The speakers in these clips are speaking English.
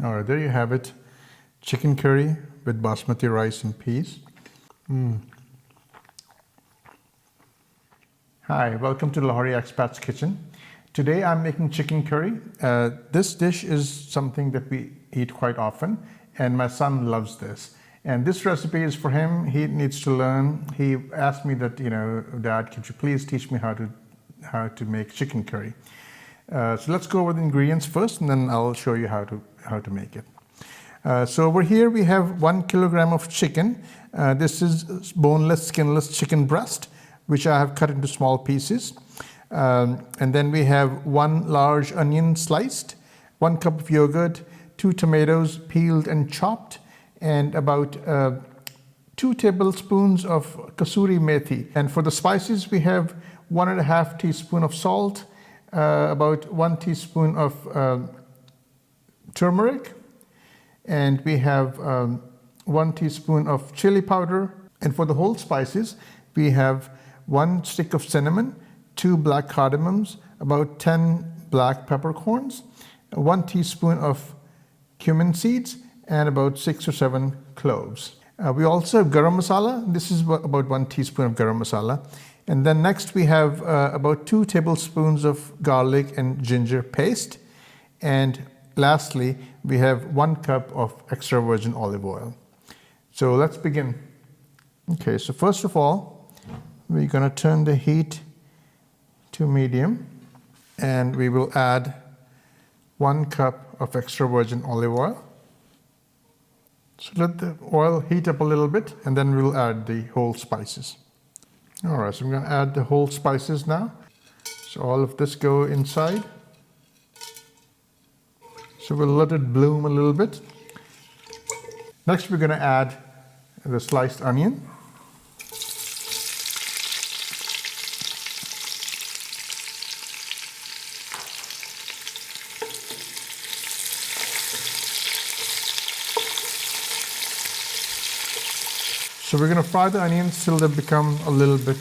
All right, there you have it. Chicken curry with basmati rice and peas. Hi, welcome to Lahori Expat's kitchen. Today I'm making chicken curry. This dish is something that we eat quite often, and my son loves this. And this recipe is for him. He needs to learn. He asked me that, Dad, could you please teach me how to make chicken curry? So let's go over the ingredients first, and then I'll show you how to make it. So over here we have 1 kilogram of chicken. This is boneless, skinless chicken breast, which I have cut into small pieces. And then we have 1 large onion sliced, 1 cup of yogurt, 2 tomatoes peeled and chopped, and about 2 tablespoons of Kasuri Methi. And for the spices, we have 1.5 teaspoon of salt, about 1 teaspoon of turmeric, and we have 1 teaspoon of chili powder. And for the whole spices, we have 1 stick of cinnamon, 2 black cardamoms, about 10 black peppercorns, 1 teaspoon of cumin seeds, and about 6 or 7 cloves. We also have garam masala. This is about 1 teaspoon of garam masala. And then next we have about 2 tablespoons of garlic and ginger paste. And lastly, we have 1 cup of extra virgin olive oil. So let's begin. Okay, so first of all, we're going to turn the heat to medium, and we will add 1 cup of extra virgin olive oil. So let the oil heat up a little bit, and then we'll add the whole spices. All right, so I'm going to add the whole spices now. So all of this go inside. So we'll let it bloom a little bit. Next, we're going to add the sliced onion. So we're going to fry the onions till they become a little bit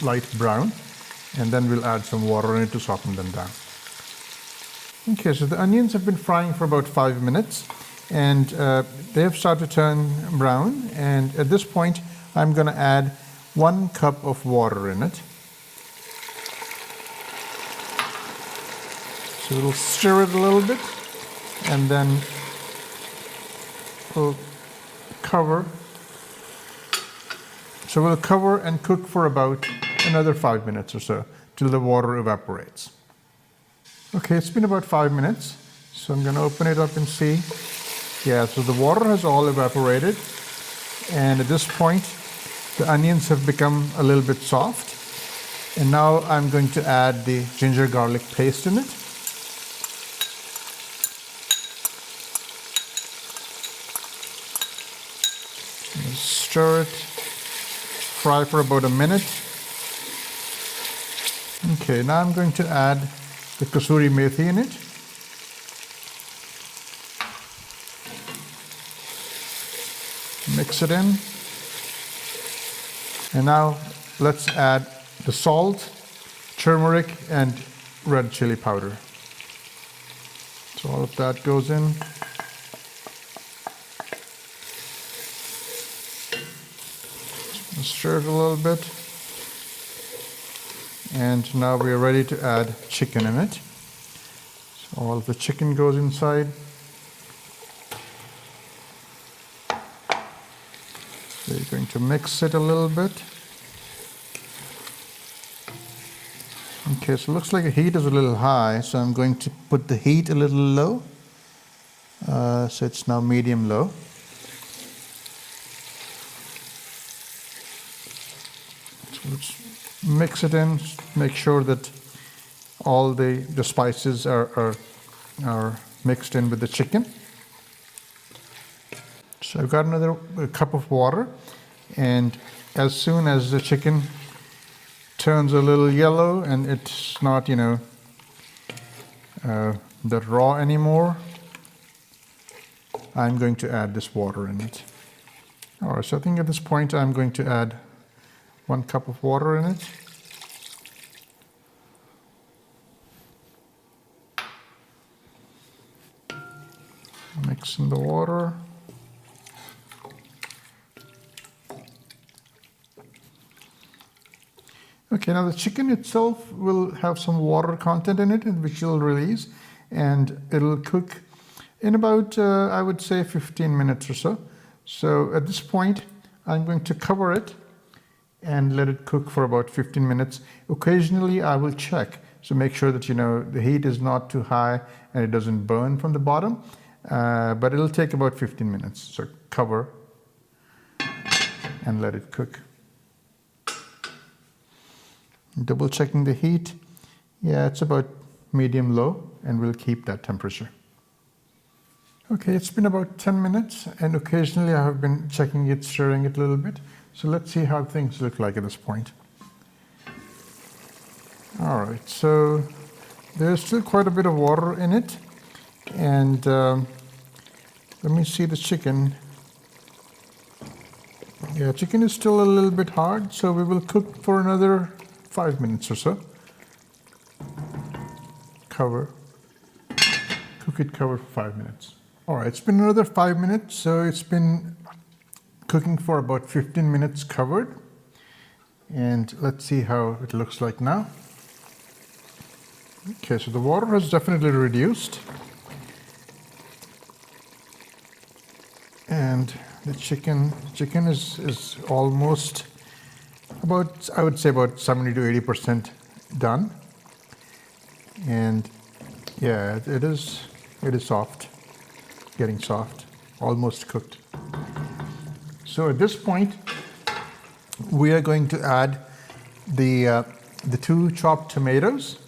light brown, and then we'll add some water in it to soften them down. Okay, so the onions have been frying for about 5 minutes, and they have started to turn brown. And at this point, I'm going to add 1 cup of water in it. So we'll stir it a little bit, and then we'll cover. So we'll cover and cook for about another 5 minutes or so till the water evaporates. Okay, it's been about 5 minutes. So I'm going to open it up and see. Yeah, so the water has all evaporated. And at this point, the onions have become a little bit soft. And now I'm going to add the ginger garlic paste in it. Stir it. Fry for about a minute. Okay, now I'm going to add the Kasuri Methi in it. Mix it in. And now let's add the salt, turmeric, and red chili powder. So all of that goes in. Stir it a little bit, and now we are ready to add chicken in it. So all of the chicken goes inside. So you're going to mix it a little bit. Okay, so it looks like the heat is a little high, so I'm going to put the heat a little low. So it's now medium low. Let's mix it in, make sure that all the spices are mixed in with the chicken. So I've got another cup of water, and as soon as the chicken turns a little yellow and it's not, that raw anymore, I'm going to add this water in it. All right, so I think at this point I'm going to add 1 cup of water in it. Mix in the water. Okay, now the chicken itself will have some water content in it, which will release, and it'll cook in about, I would say, 15 minutes or so. So at this point, I'm going to cover it and let it cook for about 15 minutes. Occasionally, I will check, so make sure that the heat is not too high and it doesn't burn from the bottom. But it'll take about 15 minutes. So cover and let it cook. Double checking the heat. Yeah, it's about medium low, and we'll keep that temperature. Okay, it's been about 10 minutes, and occasionally I have been checking it, stirring it a little bit. So let's see how things look like at this point. All right, so there's still quite a bit of water in it, and let me see the chicken. Yeah, chicken is still a little bit hard, so we will cook for another 5 minutes or so. Cover. Cook it covered for 5 minutes. All right, it's been another 5 minutes, so it's been cooking for about 15 minutes covered. And let's see how it looks like now. Okay, so the water has definitely reduced. And the chicken is almost about, I would say, about 70 to 80% done. And yeah, it is soft, getting soft, almost cooked. So at this point, we are going to add the 2 chopped tomatoes.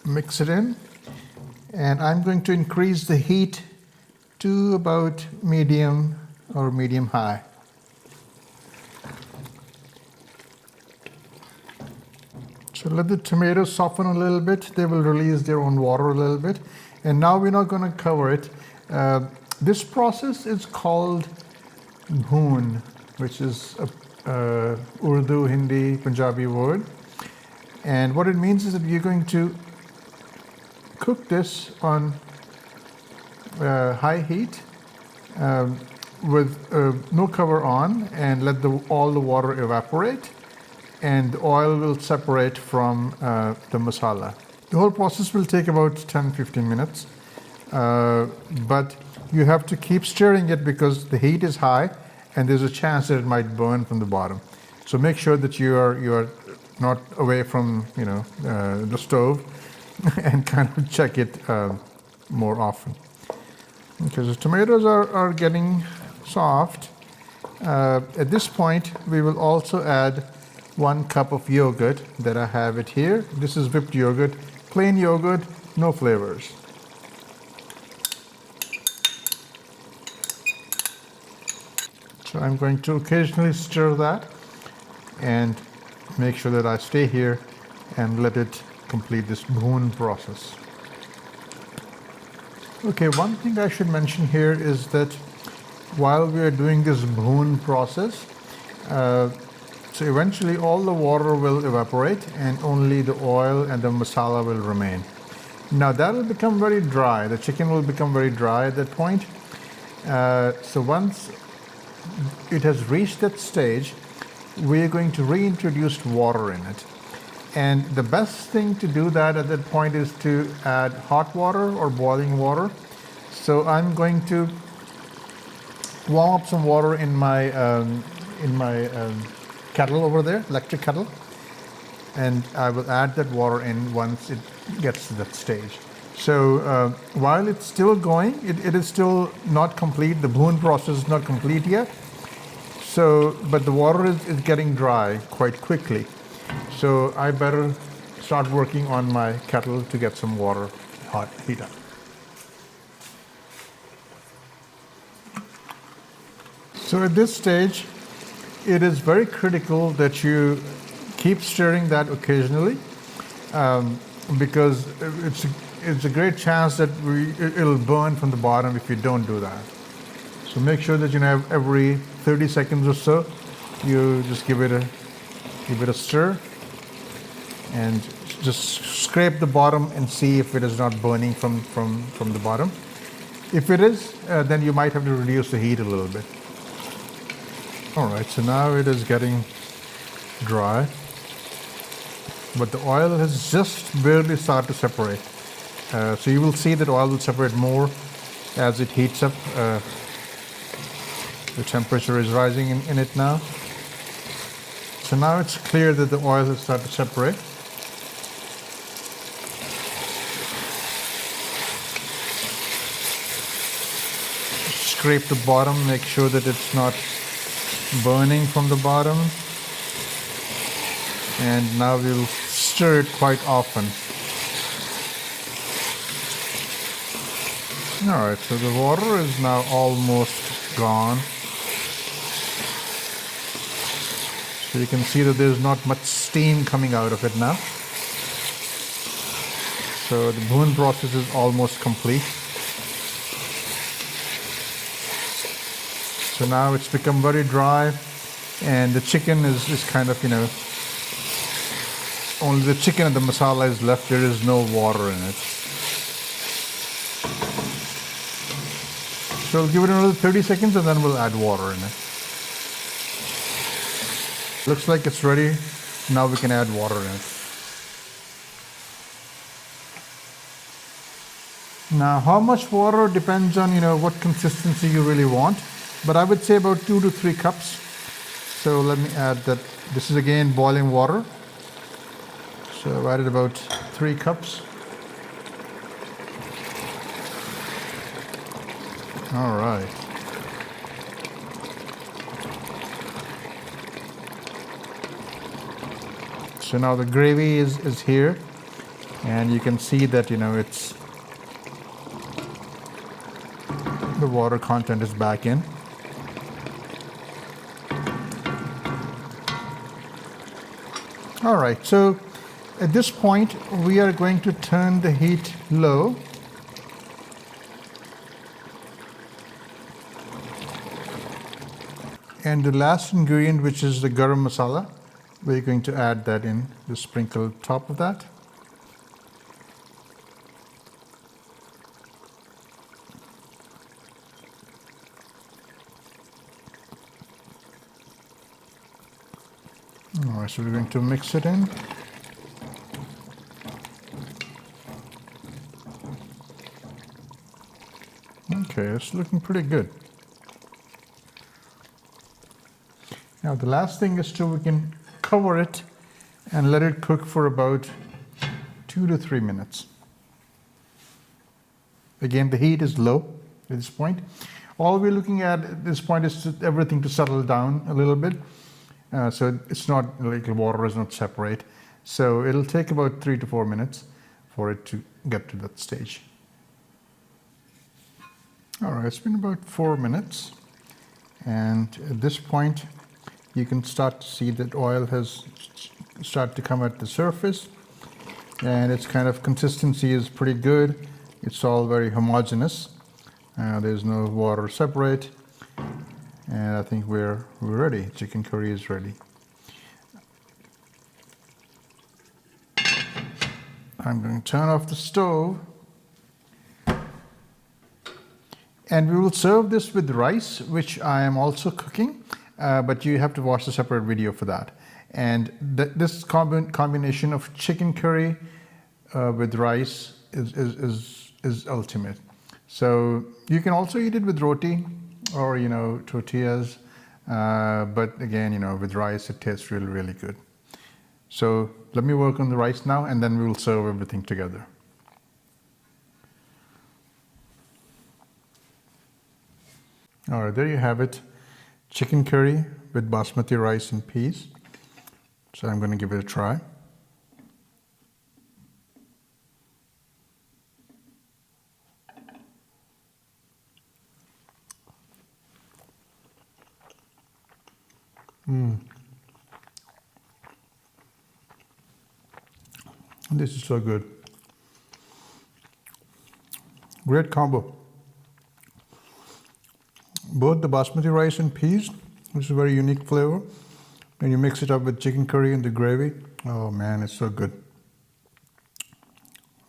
Mix it in, and I'm going to increase the heat to about medium or medium high. So let the tomatoes soften a little bit. They will release their own water a little bit. And now we're not going to cover it. This process is called bhoon, which is a Urdu, Hindi, Punjabi word. And what it means is that we're going to cook this on high heat with no cover on, and let all the water evaporate, and the oil will separate from the masala. The whole process will take about 10-15 minutes, but you have to keep stirring it because the heat is high and there's a chance that it might burn from the bottom. So make sure that you are not away from the stove and kind of check it more often. Okay, so tomatoes are getting soft. At this point, we will also add 1 cup of yogurt that I have it here. This is whipped yogurt, plain yogurt, no flavors. So I'm going to occasionally stir that and make sure that I stay here and let it complete this bhoon process. Okay, one thing I should mention here is that while we are doing this bhoon process, so eventually all the water will evaporate and only the oil and the masala will remain. Now that will become very dry. The chicken will become very dry at that point. So once it has reached that stage, we are going to reintroduce water in it. And the best thing to do that at that point is to add hot water or boiling water. So I'm going to warm up some water in my kettle over there, electric kettle, and I will add that water in once it gets to that stage. So while it's still going, it is still not complete. The bhoon process is not complete yet. So, but the water is getting dry quite quickly. So I better start working on my kettle to get some water heat up. So at this stage, it is very critical that you keep stirring that occasionally, because it's a great chance that it'll burn from the bottom if you don't do that. So make sure that every 30 seconds or so, you just give it a stir and just scrape the bottom and see if it is not burning from the bottom. If it is, then you might have to reduce the heat a little bit. All right, so now it is getting dry, but the oil has just barely started to separate. So you will see that oil will separate more as it heats up. The temperature is rising in it now. So now it's clear that the oil has started to separate. Scrape the bottom, make sure that it's not burning from the bottom. And now we'll stir it quite often. All right, so the water is now almost gone. So you can see that there's not much steam coming out of it now. So the bhun process is almost complete. So now it's become very dry, and the chicken is kind of, only the chicken and the masala is left. There is no water in it. So we'll give it another 30 seconds and then we'll add water in it. Looks like it's ready. Now we can add water in it. Now how much water depends on what consistency you really want, but I would say about 2 to 3 cups. So let me add that. This is again boiling water. So I've added about 3 cups. All right. So now the gravy is here, and you can see that it's the water content is back in. All right, so at this point we are going to turn the heat low. And the last ingredient, which is the garam masala, we're going to add that in, the sprinkle top of that. All right, so we're going to mix it in. Okay, it's looking pretty good. Now the last thing is we can cover it and let it cook for about 2 to 3 minutes. Again, the heat is low at this point. All we're looking at this point is everything to settle down a little bit. So it's not like the water is not separate. So it'll take about 3 to 4 minutes for it to get to that stage. All right, it's been about 4 minutes. And at this point, you can start to see that oil has started to come at the surface, and its kind of consistency is pretty good. It's all very homogeneous. There's no water separate, and I think we're ready. Chicken curry is ready. I'm going to turn off the stove, and we will serve this with rice, which I am also cooking. But you have to watch the separate video for that. And this combination of chicken curry with rice is ultimate. So you can also eat it with roti or tortillas, but again with rice it tastes really, really good. So let me work on the rice now, and then we will serve everything together. All right, there you have it. Chicken curry with basmati rice and peas. So I'm going to give it a try. This is so good. Great combo. Both the basmati rice and peas, which is a very unique flavor, and you mix it up with chicken curry and the gravy. Oh man, it's so good.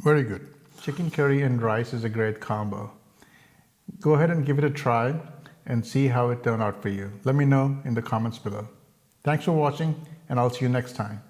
Very good. Chicken curry and rice is a great combo. Go ahead and give it a try and see how it turned out for you. Let me know in the comments below. Thanks for watching, and I'll see you next time.